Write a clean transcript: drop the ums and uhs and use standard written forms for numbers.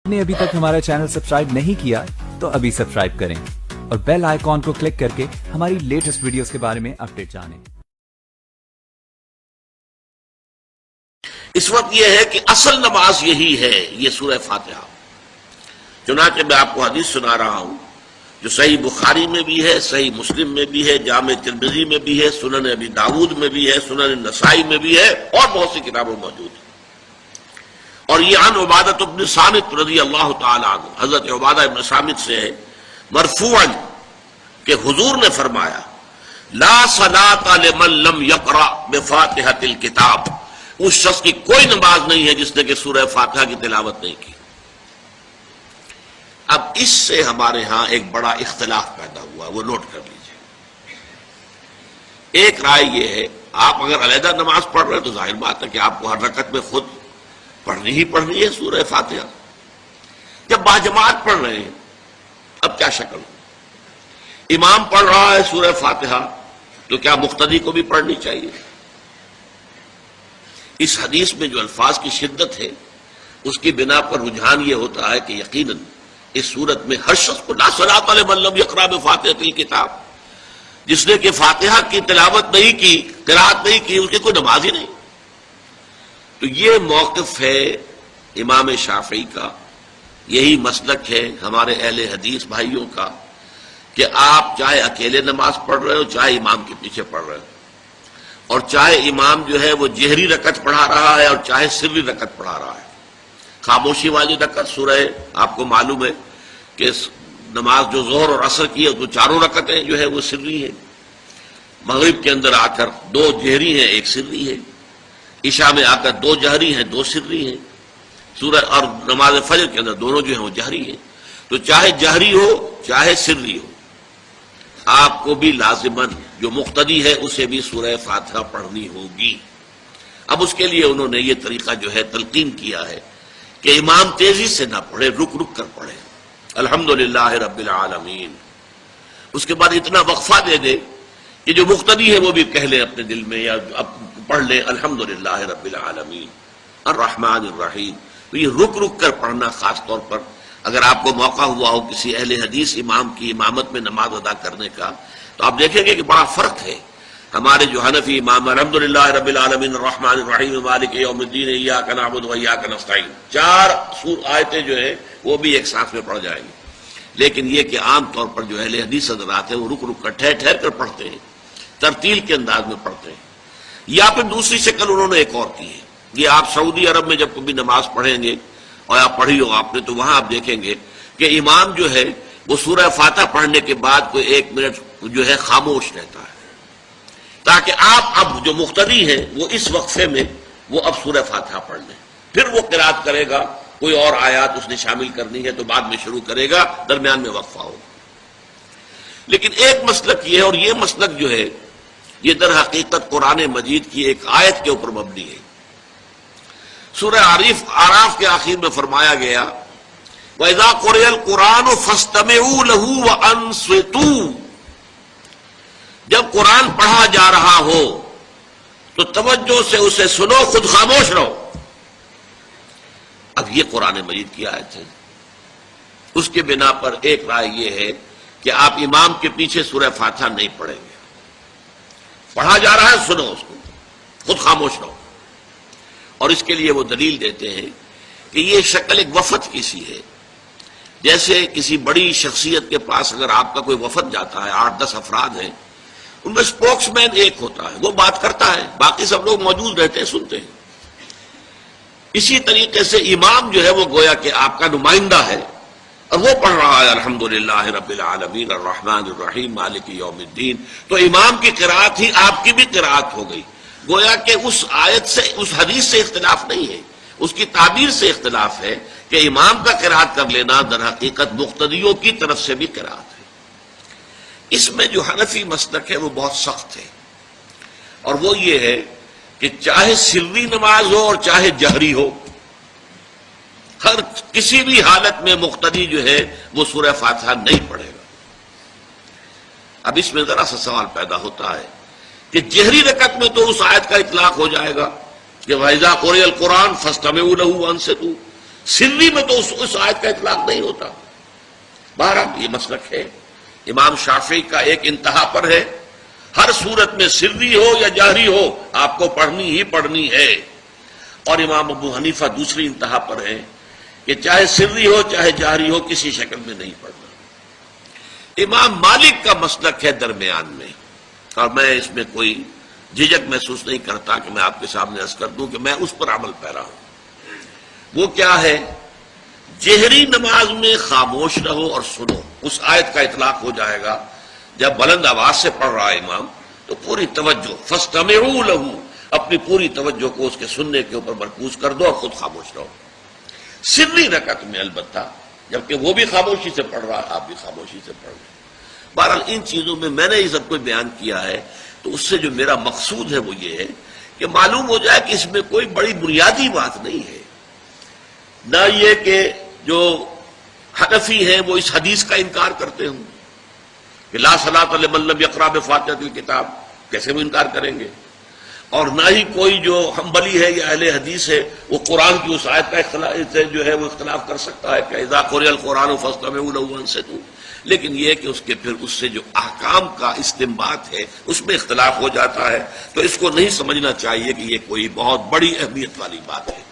نے ابھی تک ہمارا چینل سبسکرائب نہیں کیا تو ابھی سبسکرائب کریں اور بیل آئیکن کو کلک کر کے ہماری لیٹسٹ ویڈیوز کے بارے میں اپڈیٹ جانیں۔ اس وقت یہ ہے کہ اصل نماز یہی ہے، یہ سورہ فاتحہ۔ چنانچہ میں آپ کو حدیث سنا رہا ہوں جو صحیح بخاری میں بھی ہے، صحیح مسلم میں بھی ہے، جامع ترمذی میں بھی ہے، سنن ابی داؤد میں بھی ہے، سنن نسائی میں بھی ہے اور بہت سی کتابوں موجود ہے۔ اور یہ عن عبادہ بن صامت رضی اللہ تعالی عنہ، حضرت عبادہ بن صامت سے ہے مرفوعا کہ حضور نے فرمایا لا صلاۃ لمن لم یقرأ بفاتحۃ الکتاب، اس شخص کی کوئی نماز نہیں ہے جس نے کہ سورہ فاتحہ کی تلاوت نہیں کی۔ اب اس سے ہمارے ہاں ایک بڑا اختلاف پیدا ہوا، وہ نوٹ کر لیجئے۔ ایک رائے یہ ہے آپ اگر علیحدہ نماز پڑھ رہے ہیں تو ظاہر بات ہے کہ آپ کو ہر رکعت میں خود پڑھنی ہی پڑھنی ہے سورہ فاتحہ۔ جب باجماعت پڑھ رہے ہیں اب کیا شکل ہو؟ امام پڑھ رہا ہے سورہ فاتحہ تو کیا مقتدی کو بھی پڑھنی چاہیے؟ اس حدیث میں جو الفاظ کی شدت ہے اس کی بنا پر رجحان یہ ہوتا ہے کہ یقیناً اس صورت میں ہر شخص کو لا صلاۃ لمن لم یقرأ بفاتحۃ الکتاب، جس نے کہ فاتحہ کی تلاوت نہیں کی، قرأت نہیں کی، اس کی کوئی نماز ہی نہیں۔ تو یہ موقف ہے امام شافعی کا، یہی مسلک ہے ہمارے اہل حدیث بھائیوں کا کہ آپ چاہے اکیلے نماز پڑھ رہے ہو، چاہے امام کے پیچھے پڑھ رہے ہو، اور چاہے امام جو ہے وہ جہری رکعت پڑھا رہا ہے اور چاہے سری رکعت پڑھا رہا ہے۔ خاموشی والی رکعت سورہ آپ کو معلوم ہے کہ نماز جو ظہر اور عصر کی ہے تو چاروں رکعتیں جو ہے وہ سری ہیں، مغرب کے اندر آ کر دو جہری ہیں ایک سری ہے، عشاء میں آ کر دو جہری ہیں دو سری ہیں، سورہ اور نماز فجر کے اندر دونوں جو ہیں وہ جہری ہیں۔ تو چاہے جہری ہو چاہے سری ہو آپ کو بھی لازماً جو مقتدی ہے اسے بھی سورہ فاتحہ پڑھنی ہوگی۔ اب اس کے لیے انہوں نے یہ طریقہ جو ہے تلقین کیا ہے کہ امام تیزی سے نہ پڑھے، رک رک کر پڑھے الحمدللہ رب العالمین، اس کے بعد اتنا وقفہ دے دے کہ جو مقتدی ہے وہ بھی کہہ لے اپنے دل میں یا پڑھ لے الحمدللہ رب العالمین الرحمن الرحیم۔ تو یہ رک رک کر پڑھنا، خاص طور پر اگر آپ کو موقع ہوا ہو کسی اہل حدیث امام کی امامت میں نماز ادا کرنے کا تو آپ دیکھیں گے کہ بڑا فرق ہے۔ ہمارے جو حنفی امام الحمدللہ رب العالمین الرحمن الرحیم مالک یوم الدین ایاک نعبد و ایاک نستعین، چار آیتیں جو ہیں وہ بھی ایک ساتھ میں پڑھ جائیں گی، لیکن یہ کہ عام طور پر جو اہل حدیث حضرات ہیں وہ رک رک کر ٹھہر ٹھہر کر پڑھتے ہیں، ترتیل کے انداز میں پڑھتے ہیں۔ یا پھر دوسری شکل انہوں نے ایک اور کی ہے، یہ آپ سعودی عرب میں جب کبھی نماز پڑھیں گے اور آپ پڑھی ہو آپ نے تو وہاں آپ دیکھیں گے کہ امام جو ہے وہ سورہ فاتحہ پڑھنے کے بعد کوئی 1 منٹ جو ہے خاموش رہتا ہے تاکہ آپ اب جو مقتدی ہیں وہ اس وقفے میں وہ اب سورہ فاتحہ پڑھ لیں، پھر وہ قرات کرے گا، کوئی اور آیات اس نے شامل کرنی ہے تو بعد میں شروع کرے گا، درمیان میں وقفہ ہوگا۔ لیکن ایک مسلک یہ ہے، اور یہ مسلک جو ہے یہ در حقیقت قرآن مجید کی ایک آیت کے اوپر مبنی ہے۔ سورہ اعراف کے آخر میں فرمایا گیا وَإِذَا قُرِئَ الْقُرْآنُ فَاسْتَمِعُوا لَهُ وَأَنصِتُوا، جب قرآن پڑھا جا رہا ہو تو توجہ سے اسے سنو، خود خاموش رہو۔ اب یہ قرآن مجید کی آیت ہے، اس کے بنا پر ایک رائے یہ ہے کہ آپ امام کے پیچھے سورہ فاتحہ نہیں پڑھیں گے، پڑھا جا رہا ہے سنو اس کو، خود خاموش رہو۔ اور اس کے لیے وہ دلیل دیتے ہیں کہ یہ شکل ایک وفد کی سی ہے، جیسے کسی بڑی شخصیت کے پاس اگر آپ کا کوئی وفد جاتا ہے، 8-10 افراد ہیں، ان میں اسپوکس مین ایک ہوتا ہے، وہ بات کرتا ہے، باقی سب لوگ موجود رہتے ہیں، سنتے ہیں۔ اسی طریقے سے امام جو ہے وہ گویا کہ آپ کا نمائندہ ہے اور وہ پڑھ رہا ہے الحمدللہ رب العالمین الرحمن الرحیم مالک یوم الدین، تو امام کی قرأت ہی آپ کی بھی قرأت ہو گئی۔ گویا کہ اس آیت سے، اس حدیث سے اختلاف نہیں ہے، اس کی تعبیر سے اختلاف ہے کہ امام کا قرأت کر لینا در حقیقت مقتدیوں کی طرف سے بھی قرأت ہے۔ اس میں جو حنفی مسلک ہے وہ بہت سخت ہے، اور وہ یہ ہے کہ چاہے سری نماز ہو اور چاہے جہری ہو، ہر کسی بھی حالت میں مقتدی جو ہے وہ سورہ فاتحہ نہیں پڑھے گا۔ اب اس میں ذرا سا سوال پیدا ہوتا ہے کہ جہری رکعت میں تو اس آیت کا اطلاق ہو جائے گا کہ وَإِذَا قُرِئَ الْقُرْآنُ فَاسْتَمِعُوا لَهُ وَأَنصِتُوا، سری میں تو اس آیت کا اطلاق نہیں ہوتا. بہرحال یہ مسلک ہے امام شافعی کا، ایک انتہا پر ہے، ہر صورت میں سری ہو یا جہری ہو آپ کو پڑھنی ہی پڑھنی ہے. اور امام ابو حنیفہ دوسری انتہا پر ہے کہ چاہے سری ہو چاہے جہری ہو کسی شکل میں نہیں پڑھنا. امام مالک کا مسلک ہے درمیان میں، اور میں اس میں کوئی جھجک محسوس نہیں کرتا کہ میں آپ کے سامنے عرض کر دوں کہ میں اس پر عمل پیرا ہوں. وہ کیا ہے؟ جہری نماز میں خاموش رہو اور سنو. اس آیت کا اطلاق ہو جائے گا جب بلند آواز سے پڑھ رہا ہے امام تو پوری توجہ، فاستمعوا لہ، اپنی پوری توجہ کو اس کے سننے کے اوپر مرکوز کر دو اور خود خاموش رہو. سری رکعت میں البتہ جبکہ وہ بھی خاموشی سے پڑھ رہا ہے آپ بھی خاموشی سے پڑھ رہے ہیں. بہرحال ان چیزوں میں میں نے یہ سب کو بیان کیا ہے تو اس سے جو میرا مقصود ہے وہ یہ ہے کہ معلوم ہو جائے کہ اس میں کوئی بڑی بنیادی بات نہیں ہے. نہ یہ کہ جو حنفی ہیں وہ اس حدیث کا انکار کرتے ہوں کہ لا صلاۃ لمن لم یقرأ بفاتحۃ الکتاب، کیسے وہ انکار کریں گے؟ اور نہ ہی کوئی جو حنبلی ہے یا اہل حدیث ہے وہ قرآن کی اس آیت کا اختلاف سے جو ہے وہ اختلاف کر سکتا ہے کہ اذا قرئ القرآن فاستمعوا لہ وانصتوا. لیکن یہ کہ اس کے پھر اس سے جو احکام کا استنباط ہے اس میں اختلاف ہو جاتا ہے، تو اس کو نہیں سمجھنا چاہیے کہ یہ کوئی بہت بڑی اہمیت والی بات ہے.